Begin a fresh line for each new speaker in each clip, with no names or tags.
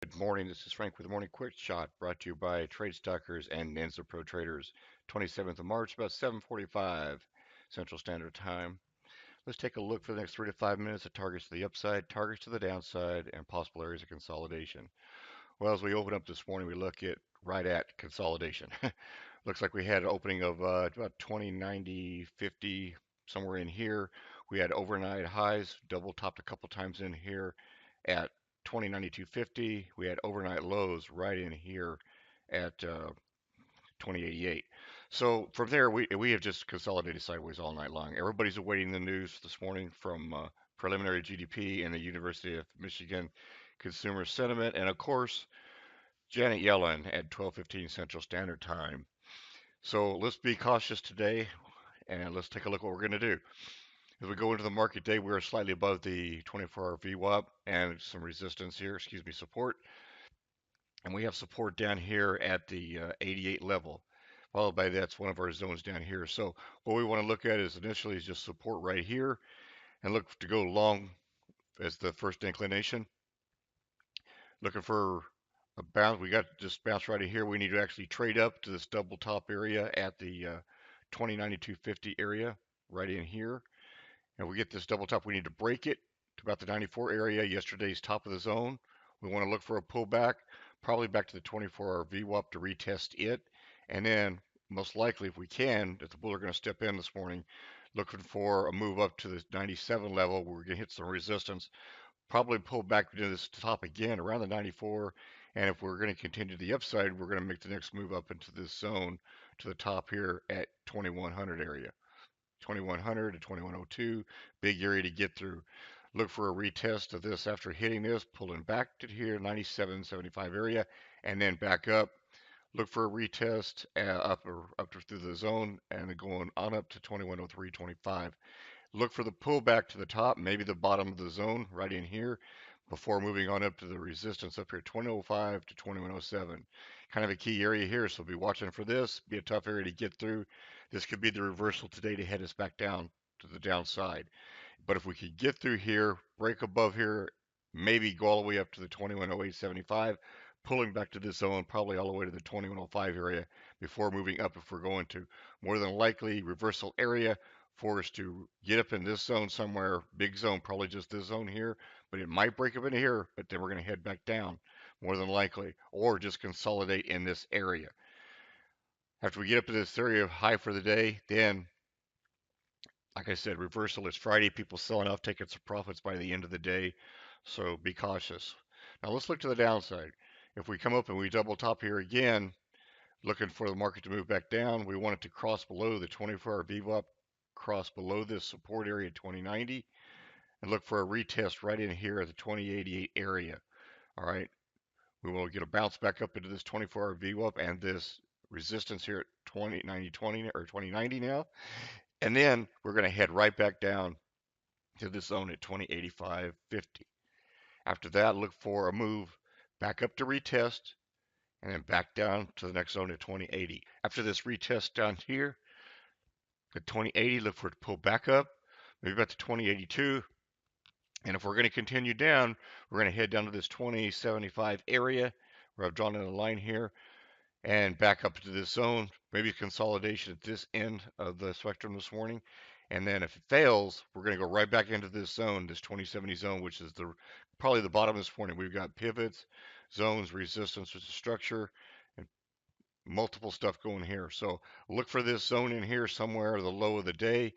Good morning. This is Frank with the Morning Quick Shot, brought to you by Trade Stockers and NINZA Pro Traders. 27th of March, about 7:45 Central Standard Time. Let's take a look for the next 3 to 5 minutes at targets to the upside, targets to the downside, and possible areas of consolidation. Well, as we open up this morning, we look at right at consolidation. Looks like we had an opening of about 2090, 50, somewhere in here. We had overnight highs, double topped a couple times in here at 2092.50. We had overnight lows right in here at 2088. So from there, we have just consolidated sideways all night long. Everybody's awaiting the news this morning from preliminary GDP and the University of Michigan consumer sentiment, and of course Janet Yellen at 12:15 Central Standard Time. So let's be cautious today, and let's take a look at what we're going to do. As we go into the market day, we're slightly above the 24-hour VWAP and some resistance here, excuse me, support. And we have support down here at the 88 level. Followed by that's one of our zones down here. So what we want to look at is initially is just support right here and look to go long as the first inclination. Looking for a bounce. We got this bounce right here. We need to actually trade up to this double top area at the 2092.50 area right in here. And we get this double top, we need to break it to about the 94 area, yesterday's top of the zone. We want to look for a pullback, probably back to the 24-hour VWAP to retest it. And then most likely, if we can, if the bulls are going to step in this morning, looking for a move up to the 97 level where we're going to hit some resistance, probably pull back to this top again around the 94. And if we're going to continue the upside, we're going to make the next move up into this zone to the top here at 2100 area. 2100 to 2102, big area to get through. Look for a retest of this after hitting this, pulling back to here, 97.75 area, and then back up. Look for a retest up through the zone, and then going on up to 2103.25. Look for the pullback to the top, maybe the bottom of the zone right in here, before moving on up to the resistance up here, 2005 to 2107. Kind of a key area here, so be watching for this. Be a tough area to get through. This could be the reversal today to head us back down to the downside. But if we could get through here, break above here, maybe go all the way up to the 2108.75, pulling back to this zone, probably all the way to the 2105 area before moving up if we're going to. More than likely, reversal area for us to get up in this zone somewhere, big zone, probably just this zone here, but it might break up into here, but then we're going to head back down, more than likely, or just consolidate in this area. After we get up to this area high for the day, then like I said, reversal is Friday. People selling off, taking some profits by the end of the day. So be cautious. Now let's look to the downside. If we come up and we double top here again, looking for the market to move back down, we want it to cross below the 24-hour VWAP, cross below this support area 2090, and look for a retest right in here at the 2088 area. All right. We will get a bounce back up into this 24-hour VWAP and this resistance here at 2090 or 2090 now. And then we're going to head right back down to this zone at 2085.50. After that, look for a move back up to retest and then back down to the next zone at 2080. After this retest down here at 2080, look for it to pull back up, maybe about to 2082. And if we're going to continue down, we're going to head down to this 2075 area where I've drawn in a line here and back up to this zone, maybe consolidation at this end of the spectrum this morning. And then if it fails, we're going to go right back into this zone, this 2070 zone, which is probably the bottom of this morning. We've got pivots, zones, resistance, which is structure, and multiple stuff going here. So look for this zone in here somewhere, the low of the day,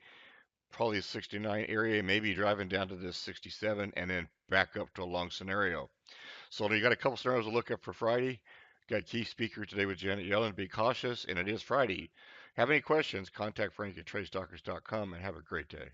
probably a 69 area, maybe driving down to this 67 and then back up to a long scenario. So you got a couple scenarios to look at for Friday. Got key speaker today with Janet Yellen. Be cautious, and it is Friday. Have any questions? Contact Frank at TradeStalkers.com and have a great day.